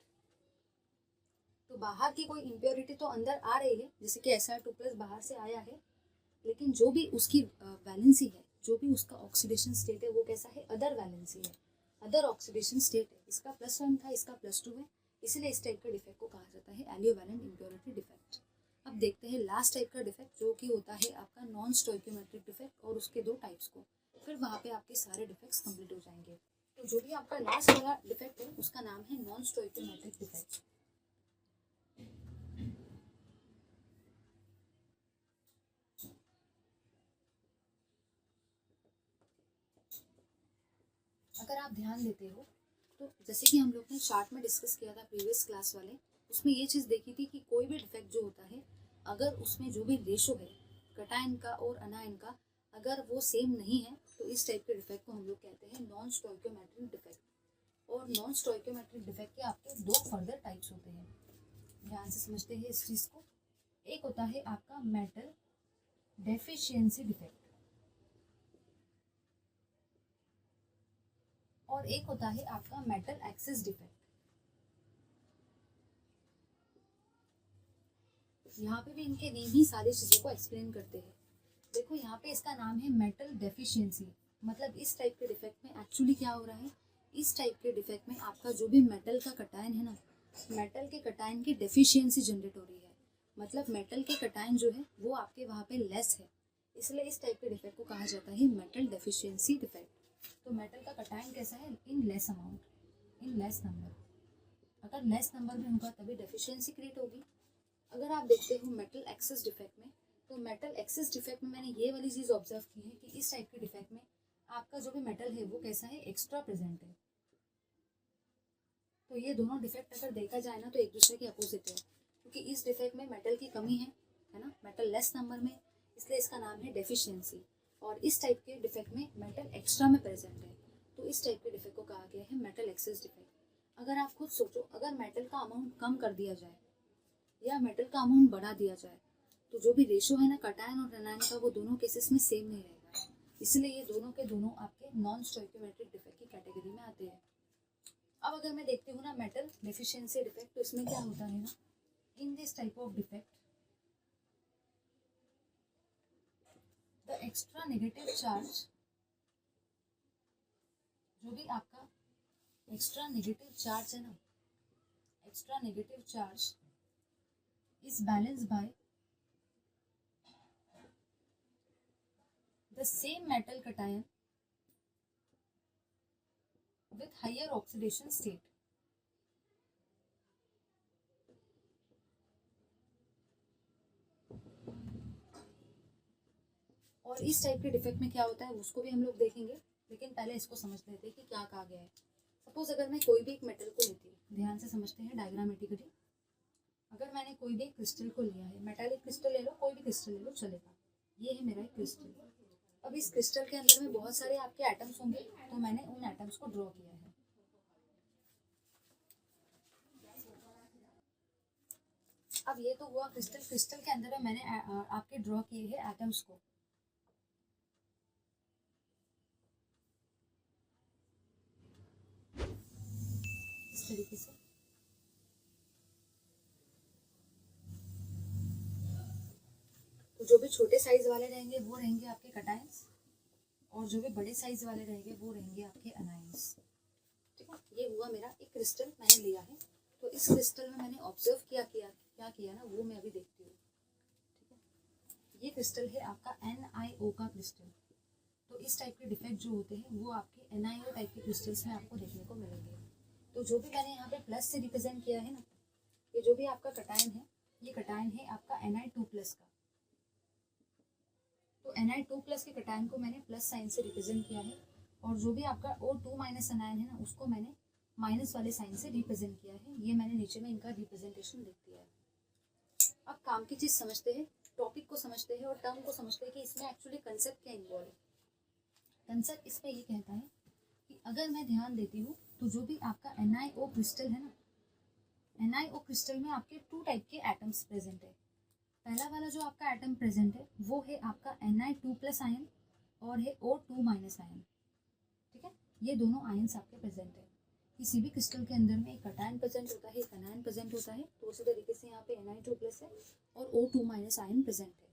तो बाहर की कोई इम्प्योरिटी तो अंदर आ रही है, जैसे कि Sr2+ बाहर से आया है, लेकिन जो भी उसकी वैलेंसी है, जो भी उसका ऑक्सीडेशन स्टेट है, वो कैसा है? अदर वैलेंसी है, अदर ऑक्सीडेशन स्टेट है। इसका +1 था, इसका +2 है, इसलिए इस टाइप के डिफेक्ट को कहा जाता है एलियोवैलेंट इम्प्योरिटी डिफेक्ट। अब देखते हैं लास्ट टाइप का डिफेक्ट, जो कि होता है आपका नॉन स्टोइकियोमेट्रिक डिफेक्ट, और उसके 2 टाइप्स को, फिर वहाँ पे आपके सारे डिफेक्ट्स कंप्लीट हो जाएंगे। तो जो भी आपका लास्ट वाला डिफेक्ट है उसका नाम है नॉन स्टोइकियोमेट्रिक डिफेक्ट। अगर आप ध्यान देते हो तो जैसे कि हम लोग ने चार्ट में डिस्कस किया था प्रीवियस क्लास वाले, उसमें ये चीज़ देखी थी कि कोई भी डिफेक्ट जो होता है, अगर उसमें जो भी रेशो है कटायन का और अनायन का अगर वो सेम नहीं है तो इस टाइप के डिफेक्ट को हम लोग कहते हैं नॉन स्टोइकियोमेट्रिक डिफेक्ट। और नॉन स्टोइकियोमेट्रिक डिफेक्ट के आपके दो फर्दर टाइप्स होते हैं, ध्यान से समझते हैं इस चीज़ को। एक होता है आपका मेटल डेफिशिएंसी डिफेक्ट और एक होता है आपका मेटल एक्सेस डिफेक्ट। यहाँ पे भी इनके नेम ही सारी चीज़ों को एक्सप्लेन करते हैं। देखो यहाँ पे इसका नाम है मेटल डेफिशिएंसी, मतलब इस टाइप के डिफेक्ट में एक्चुअली क्या हो रहा है, इस टाइप के डिफेक्ट में आपका जो भी मेटल का कटायन है ना, मेटल के कटायन की डेफिशिएंसी जनरेट हो रही है, मतलब मेटल के कटायन जो है वो आपके वहाँ पे लेस है, इसलिए इस टाइप के डिफेक्ट को कहा जाता है मेटल डेफिशिएंसी डिफेक्ट। तो मेटल का कटायन कैसा है, in less amount, in less number, अगर लेस नंबर में होगा तभी डेफिशिएंसी क्रिएट होगी। अगर आप देखते हो मेटल एक्सेस डिफेक्ट में, तो मेटल एक्सेस डिफेक्ट में मैंने ये वाली चीज़ ऑब्जर्व की है कि इस टाइप के डिफेक्ट में आपका जो भी मेटल है वो कैसा है, एक्स्ट्रा प्रेजेंट है। तो ये दोनों डिफेक्ट अगर देखा जाए ना तो एक दूसरे के अपोजिट है, क्योंकि इस डिफेक्ट में मेटल की कमी है ना, मेटल लेस नंबर में, इसलिए इसका नाम है डेफिशिएंसी। और इस टाइप के डिफेक्ट में मेटल एक्स्ट्रा में प्रेजेंट है, तो इस टाइप के डिफेक्ट को कहा गया है मेटल एक्सेस डिफेक्ट। अगर आप खुद सोचो, अगर मेटल का अमाउंट कम कर दिया जाए या मेटल का अमाउंट बढ़ा दिया जाए तो जो भी रेशो है ना कटायन और एनायन का, वो दोनों केसेस में सेम नहीं रहेगा, इसलिए ये दोनों के दोनों आपके नॉन स्टोइकियोमेट्रिक डिफेक्ट की कैटेगरी में आते हैं। अब अगर मैं देखती हूँ ना मेटल डेफिशिएंसी डिफेक्ट, तो इसमें क्या होता है ना, in this type of defect the extra negative charge, जो भी आपका एक्स्ट्रा नेगेटिव चार्ज है ना, extra negative charge is balanced by the same metal cation with higher oxidation state। और इस टाइप के डिफेक्ट में क्या होता है उसको भी हम लोग देखेंगे, लेकिन पहले इसको समझ लेते हैं कि क्या कहा गया है। सपोज अगर मैं कोई भी एक मेटल को लेती हूँ, ध्यान से समझते हैं डायग्रामेटिकली, अगर मैंने कोई भी क्रिस्टल को लिया है, मेटालिक क्रिस्टल ले लो, कोई भी क्रिस्टल ले लो चलेगा, ये है मेरा एक क्रिस्टल। अब इस क्रिस्टल के अंदर में बहुत सारे आपके एटम्स होंगे, तो मैंने उन एटम्स को ड्रॉ किया है। अब ये तो हुआ क्रिस्टल, क्रिस्टल के अंदर में मैंने आपके ड्रॉ किए हैं एटम्स को। इस तरीके से तो जो भी छोटे साइज वाले रहेंगे वो रहेंगे आपके कटायंस, और जो भी बड़े साइज वाले रहेंगे वो रहेंगे आपके अनायंस। ठीक है, ये हुआ मेरा एक क्रिस्टल मैंने लिया है। तो इस क्रिस्टल में मैंने ऑब्जर्व क्या किया ना, वो मैं अभी देखती हूँ। ठीक है, ये क्रिस्टल है आपका NiO का क्रिस्टल। तो इस टाइप के डिफेक्ट जो होते हैं वो आपके NiO टाइप के क्रिस्टल्स में आपको देखने को मिलेंगे। तो जो भी मैंने यहाँ पे प्लस से रिप्रेजेंट किया है ना, ये जो भी आपका कटायन है, ये कटायन है आपका Ni2+ का। तो Ni2+ के कटायन को मैंने प्लस साइन से रिप्रेजेंट किया है, और जो भी आपका O2- अनायन है ना, उसको मैंने माइनस वाले साइन से रिप्रेजेंट किया है। ये मैंने नीचे में इनका रिप्रेजेंटेशन लिख दिया है। अब काम की चीज़ समझते हैं, टॉपिक को समझते हैं और टर्म को समझते हैं कि इसमें एक्चुअली कंसेप्ट क्या इन्वॉल्व है। कंसेप्ट इसमें ये कहता है कि अगर मैं ध्यान देती हूँ तो जो भी आपका NiO क्रिस्टल है ना, NiO क्रिस्टल में आपके 2 टाइप के एटम्स प्रेजेंट है। पहला वाला जो आपका एटम प्रेजेंट है वो है आपका Ni2+ आयन और है O2- आयन। ठीक है, ये दोनों आयन्स आपके प्रेजेंट है। किसी भी क्रिस्टल के अंदर में एक कटायन प्रेजेंट होता है, एक अनायन प्रेजेंट होता है, तो उसी तरीके से यहाँ पे Ni2+ है और O2- आयन प्रेजेंट है।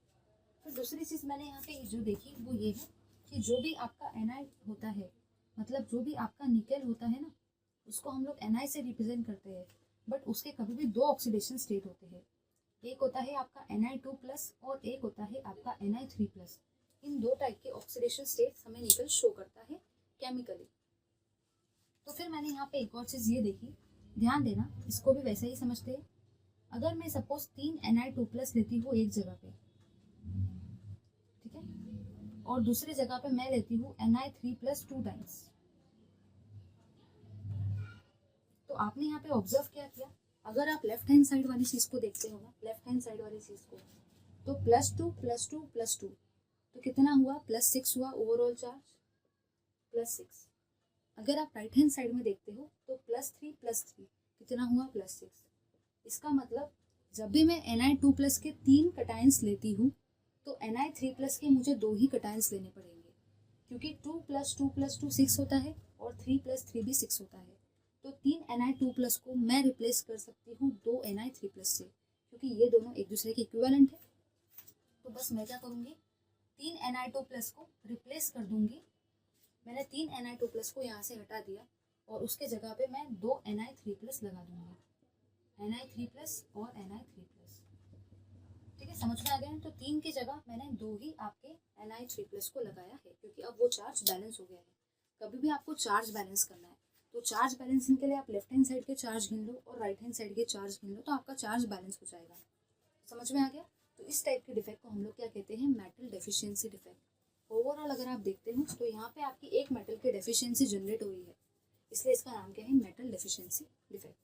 तो दूसरी चीज़ मैंने यहाँ पे जो देखी वो ये है कि जो भी आपका Ni होता है, मतलब जो भी आपका निकेल होता है ना, उसको हम लोग Ni से रिप्रेजेंट करते हैं, बट उसके कभी भी 2 ऑक्सीडेशन स्टेट होते हैं। एक होता है आपका Ni2+ और एक होता है आपका Ni3+। इन 2 टाइप के ऑक्सीडेशन स्टेट्स हमें निकल शो करता है केमिकली। तो फिर मैंने यहाँ पे एक और चीज़ ये देखी, ध्यान देना, इसको भी वैसे ही समझते हैं। अगर मैं सपोज 3 Ni2+ लेती हूँ एक जगह पे, ठीक है, और दूसरी जगह पे मैं लेती हूँ Ni3+ 2 टाइम्स, तो आपने यहाँ पे ऑब्जर्व क्या किया, अगर आप लेफ्ट हैंड साइड वाली चीज़ को देखते हो ना, लेफ्ट हैंड साइड वाली चीज़ को, तो +2 +2 +2 तो कितना हुआ, +6 हुआ ओवरऑल चार्ज, +6। अगर आप राइट हैंड साइड में देखते हो तो +3 +3 कितना हुआ, +6। इसका मतलब जब भी मैं Na2+ के 3 कटायंस लेती हूँ तो Na3+ के मुझे 2 ही कटायंस लेने पड़ेंगे, क्योंकि 2 + 2 + 2 6 होता है और 3 + 3 भी 6 होता है। तो 3 Na2+ को मैं रिप्लेस कर सकती हूँ 2 Na3+ से, क्योंकि ये दोनों एक दूसरे के इक्विवेलेंट है। तो बस मैं क्या करूँगी, 3 Na2+ को रिप्लेस कर दूंगी। मैंने 3 Na2+ को यहाँ से हटा दिया और उसके जगह पे मैं 2 Na3+ लगा दूंगी, Na3+ और Na3+। ठीक है, समझ में आ गया है। तो 3 की जगह मैंने 2 ही आपके Na3+ को लगाया है, क्योंकि अब वो चार्ज बैलेंस हो गया है। कभी भी आपको चार्ज बैलेंस करना है तो चार्ज बैलेंसिंग के लिए आप लेफ्ट हैंड साइड के चार्ज गिन लो और राइट हैंड साइड के चार्ज गिन लो, तो आपका चार्ज बैलेंस हो जाएगा। समझ में आ गया। तो इस टाइप के डिफेक्ट को हम लोग क्या कहते हैं, मेटल डेफिशिएंसी डिफेक्ट। ओवरऑल अगर आप देखते हो तो यहाँ पे आपकी एक मेटल की डेफिशिएंसी जनरेट हो रही है, इसलिए इसका नाम क्या है, मेटल डेफिशिएंसी डिफेक्ट।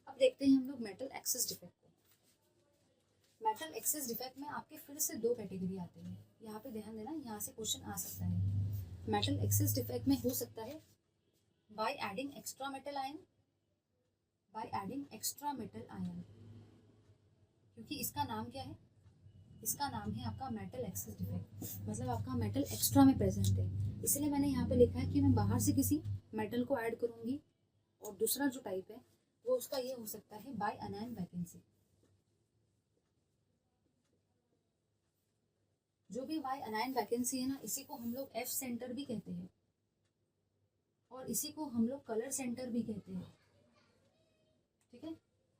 अब देखते हैं हम लोग मेटल एक्सेस डिफेक्ट को। मेटल एक्सेस डिफेक्ट में आपके फिर से 2 कैटेगरी आते हैं, यहाँ पे ध्यान देना, यहाँ से क्वेश्चन आ सकता है। मेटल एक्सेस डिफेक्ट में हो सकता है by adding extra metal ion, क्योंकि इसका नाम क्या है, इसका नाम है आपका मेटल एक्सेस डिफेक्ट, मतलब आपका मेटल एक्स्ट्रा में प्रेजेंट है। इसलिए मैंने यहाँ पे लिखा है कि मैं बाहर से किसी मेटल को ऐड करूंगी। और दूसरा जो टाइप है वो उसका ये हो सकता है बाय अनायन वैकेंसी। जो भी बाय अनायन वैकेंसी है ना, इसी को हम लोग एफ सेंटर भी कहते हैं और इसी को हम लोग कलर सेंटर भी कहते हैं। ठीक है,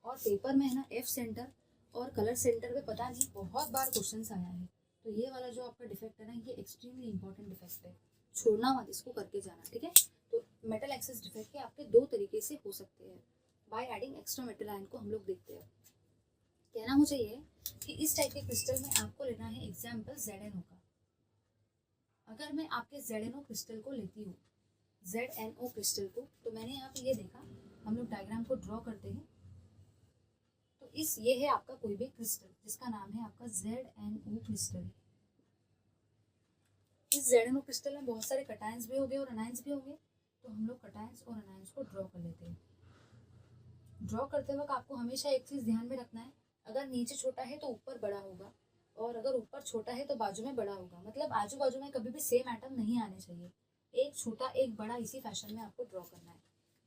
और पेपर में है ना एफ सेंटर और कलर सेंटर पे पता नहीं बहुत बार क्वेश्चन आया है। तो ये वाला जो आपका डिफेक्ट है ना, ये एक्सट्रीमली इंपॉर्टेंट डिफेक्ट है, छोड़ना मत, इसको करके जाना। ठीक है, तो मेटल एक्सेस डिफेक्ट के आपके 2 तरीके से हो सकते हैं। By adding extra metal ion को हम लोग देखते हैं। कहना मुझे ये है कि इस टाइप के क्रिस्टल में आपको लेना है एग्जाम्पल ZnO का। अगर मैं आपके ZnO क्रिस्टल को लेती हूँ, ZnO क्रिस्टल को, तो मैंने यहाँ पे ये देखा, हम लोग डायग्राम को ड्रॉ करते हैं। तो ये है आपका कोई भी क्रिस्टल जिसका नाम है आपका ZnO क्रिस्टल। इस ZnO क्रिस्टल में बहुत सारे कटायंस भी होंगे और अनायंस भी होंगे, तो हम लोग कटायंस और अनायंस को ड्रॉ कर लेते हैं। ड्रॉ करते वक्त आपको हमेशा एक चीज़ ध्यान में रखना है, अगर नीचे छोटा है तो ऊपर बड़ा होगा, और अगर ऊपर छोटा है तो बाजू में बड़ा होगा। मतलब आजू बाजू में कभी भी सेम एटम नहीं आने चाहिए, एक छोटा एक बड़ा, इसी फैशन में आपको ड्रॉ करना है।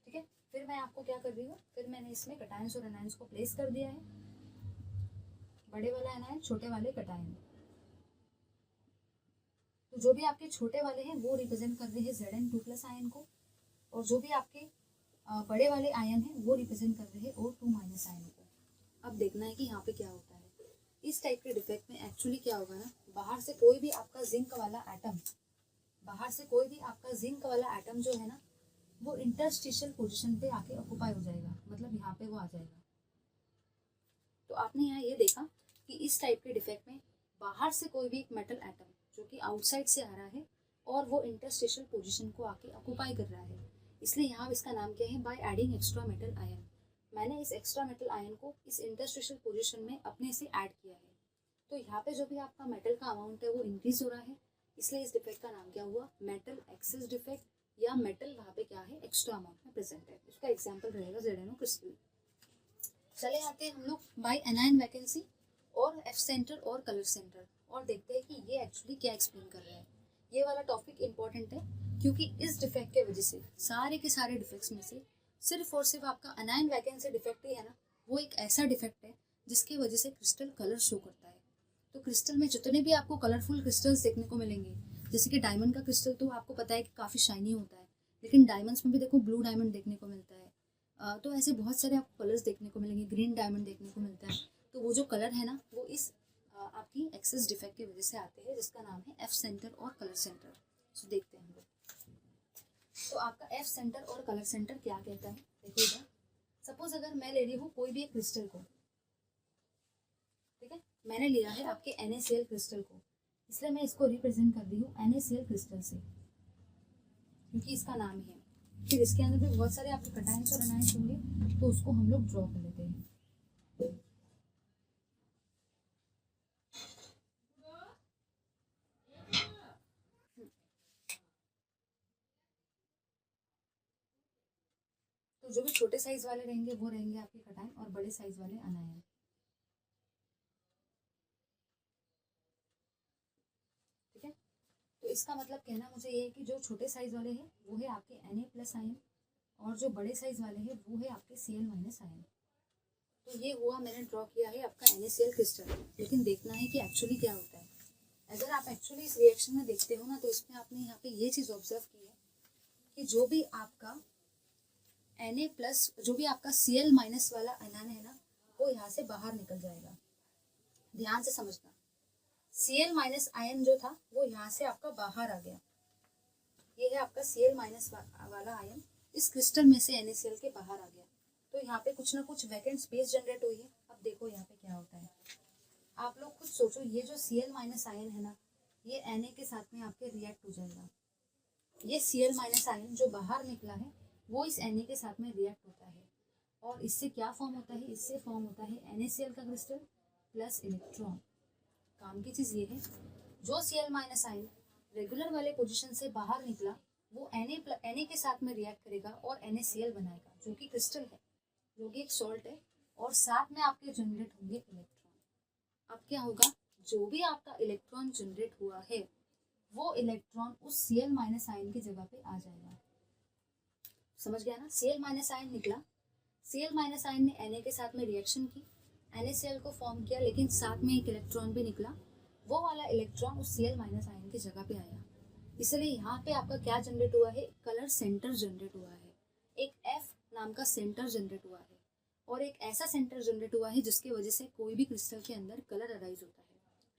ठीक है, फिर मैं आपको क्या कर रही हूँ, फिर मैंने इसमें कटायंस और अनायंस को प्लेस कर दिया है, बड़े वाला अनायन, छोटे वाले कटायन। तो जो भी आपके छोटे वाले हैं वो रिप्रेजेंट कर रहे हैं Zn2+ आयन को, और जो भी आपके बड़े वाले आयन हैं वो रिप्रेजेंट कर रहे हैं O2- आयन को। अब देखना है कि यहाँ पे क्या होता है। इस टाइप के डिफेक्ट में एक्चुअली क्या होगा ना, बाहर से कोई भी आपका जिंक वाला एटम जो है ना, वो इंटरस्टिशियल पोजीशन पे आके ऑक्यूपाई हो जाएगा, मतलब यहाँ पे वो आ जाएगा। तो आपने यहाँ ये देखा कि इस टाइप के डिफेक्ट में बाहर से कोई भी एक मेटल एटम जो कि आउटसाइड से आ रहा है और वो इंटरस्टिशियल पोजीशन को आके ऑक्यूपाई कर रहा है, इसलिए यहाँ इसका नाम क्या है, by adding extra metal ion. मैंने इस एक्स्ट्रा मेटल आयन को इस इंटरस्टिशियल पोजीशन में अपने से ऐड किया है, तो यहाँ पे जो भी आपका मेटल का अमाउंट है वो इंक्रीज हो रहा है, इसलिए इस डिफेक्ट का नाम क्या हुआ, मेटल एक्सेस डिफेक्ट, या मेटल वहाँ पे क्या है, एक्स्ट्रा अमाउंट में प्रेजेंट है। इसका एग्जाम्पल रहेगा ZnO क्रिस्टल। चले आते हैं हम लोग बाय अनायन वैकेंसी और एफ सेंटर और कलर सेंटर, और देखते हैं कि ये एक्चुअली क्या एक्सप्लेन कर रहे हैं। ये वाला टॉपिक इंपॉर्टेंट है, क्योंकि इस डिफेक्ट के वजह से सारे के सारे डिफेक्ट्स में से सिर्फ और सिर्फ आपका अनायन वैकेंसी डिफेक्ट ही है ना, वो एक ऐसा डिफेक्ट है जिसकी वजह से क्रिस्टल कलर शो करता है। तो क्रिस्टल में जितने भी आपको कलरफुल क्रिस्टल्स देखने को मिलेंगे, जैसे कि डायमंड का क्रिस्टल तो आपको पता है कि काफ़ी शाइनी होता है, लेकिन डायमंड्स में भी देखो ब्लू डायमंड देखने को मिलता है। तो ऐसे बहुत सारे आपको कलर्स देखने को मिलेंगे, ग्रीन डायमंड देखने को मिलता है। तो वो जो कलर है ना, वो इस आपकी एक्सेस डिफेक्ट की वजह से आते हैं, जिसका नाम है एफ सेंटर और कलर सेंटर। तो देखते हैं हम लोग। तो आपका एफ सेंटर और कलर सेंटर क्या कहता है, देखो इधर। सपोज अगर मैं ले रही हूँ कोई भी एक क्रिस्टल को, ठीक है, मैंने लिया है आपके NaCl क्रिस्टल को, इसलिए मैं इसको रिप्रेजेंट कर रही हूँ NaCl क्रिस्टल से, क्योंकि इसका नाम है। फिर इसके अंदर भी बहुत सारे आपके कटायंस और अनायंस होंगे, तो उसको हम लोग ड्रॉ कर लेते हैं। जो भी छोटे साइज वाले रहेंगे वो रहेंगे आपके कटायन और बड़े साइज वाले अनायन। ठीक है, तो इसका मतलब कहना मुझे ये है कि जो छोटे साइज वाले हैं वो है आपके Na+ आयन और जो बड़े साइज वाले हैं वो है आपके Cl- आयन। तो ये हुआ, मैंने ड्रॉ किया है आपका NaCl क्रिस्टल। लेकिन देखना है कि एक्चुअली क्या होता है। अगर आप एक्चुअली इस रिएक्शन में देखते हो ना, तो इसमें आपने यहाँ पे ये चीज़ ऑब्जर्व की है कि जो भी आपका Na+, जो भी आपका Cl- वाला आयन है ना, वो यहाँ से बाहर निकल जाएगा। ध्यान से समझना, Cl- आयन जो था वो यहाँ से आपका बाहर आ गया। ये है आपका Cl- वाला आयन इस क्रिस्टल में से NaCl के बाहर आ गया। तो यहाँ पे कुछ ना कुछ वैकेंट स्पेस जनरेट हुई है। अब देखो यहाँ पे क्या होता है, आप लोग खुद सोचो, ये जो Cl- आयन है ना, ये Na के साथ में आपके रिएक्ट हो जाएगा। ये Cl- आयन जो बाहर निकला है वो इस Na के साथ में रिएक्ट होता है और इससे क्या फॉर्म होता है, इससे फॉर्म होता है NaCl का क्रिस्टल प्लस इलेक्ट्रॉन। काम की चीज़ ये है, जो Cl- आयन रेगुलर वाले पोजीशन से बाहर निकला वो Na के साथ में रिएक्ट करेगा और NaCl बनाएगा, जो कि क्रिस्टल है, जो कि एक सॉल्ट है, और साथ में आपके जनरेट होंगे इलेक्ट्रॉन। अब क्या होगा, जो भी आपका इलेक्ट्रॉन जनरेट हुआ है वो इलेक्ट्रॉन उस Cl- आयन की जगह पे आ जाएगा। समझ गया ना, Cl- आयन निकला, Cl- आयन ने Na के साथ में रिएक्शन की, NaCl को फॉर्म किया, लेकिन साथ में एक इलेक्ट्रॉन भी निकला, वो वाला इलेक्ट्रॉन उस Cl- आयन की जगह पे आया। इसलिए यहाँ पे आपका क्या जनरेट हुआ है, कलर सेंटर जनरेट हुआ है, एक F नाम का सेंटर जनरेट हुआ है, और एक ऐसा सेंटर जनरेट हुआ है जिसकी वजह से कोई भी क्रिस्टल के अंदर कलर अराइज होता है,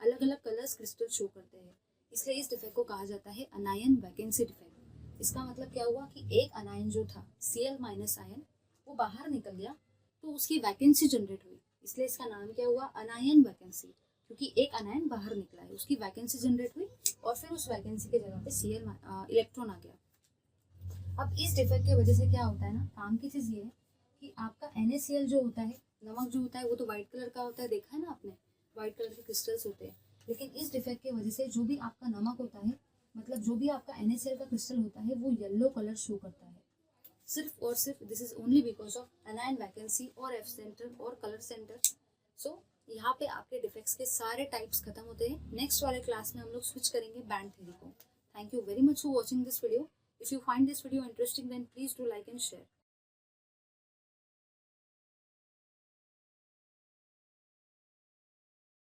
अलग अलग कलर्स क्रिस्टल शो करते हैं। इसलिए इस डिफेक्ट को कहा जाता है अनायन वैकेंसी डिफेक्ट। इसका मतलब क्या हुआ कि एक अनायन जो था Cl- आयन वो बाहर निकल गया, तो उसकी वैकेंसी जनरेट हुई, इसलिए इसका नाम क्या हुआ, अनायन वैकेंसी, क्योंकि एक अनायन बाहर निकला है, उसकी वैकेंसी जनरेट हुई और फिर उस वैकेंसी के जगह पे इलेक्ट्रॉन आ गया। अब इस डिफेक्ट की वजह से क्या होता है ना, काम की चीज़ ये है कि आपका NaCl जो होता है, नमक जो होता है, वो तो व्हाइट कलर का होता है, देखा है ना आपने, व्हाइट कलर के क्रिस्टल्स होते हैं। लेकिन इस डिफेक्ट की वजह से जो भी आपका नमक होता है, मतलब जो भी आपका NaCl का क्रिस्टल होता है, वो येलो कलर शो करता है, सिर्फ और सिर्फ this is only because of अनायन vacancy और F सेंटर और कलर सेंटर। सो यहाँ पे आपके डिफेक्ट्स के सारे टाइप्स खत्म होते हैं। नेक्स्ट वाले क्लास में हम लोग स्विच करेंगे बैंड थ्योरी को। Thank you very much for watching this video. If you find this video interesting then please do like and share.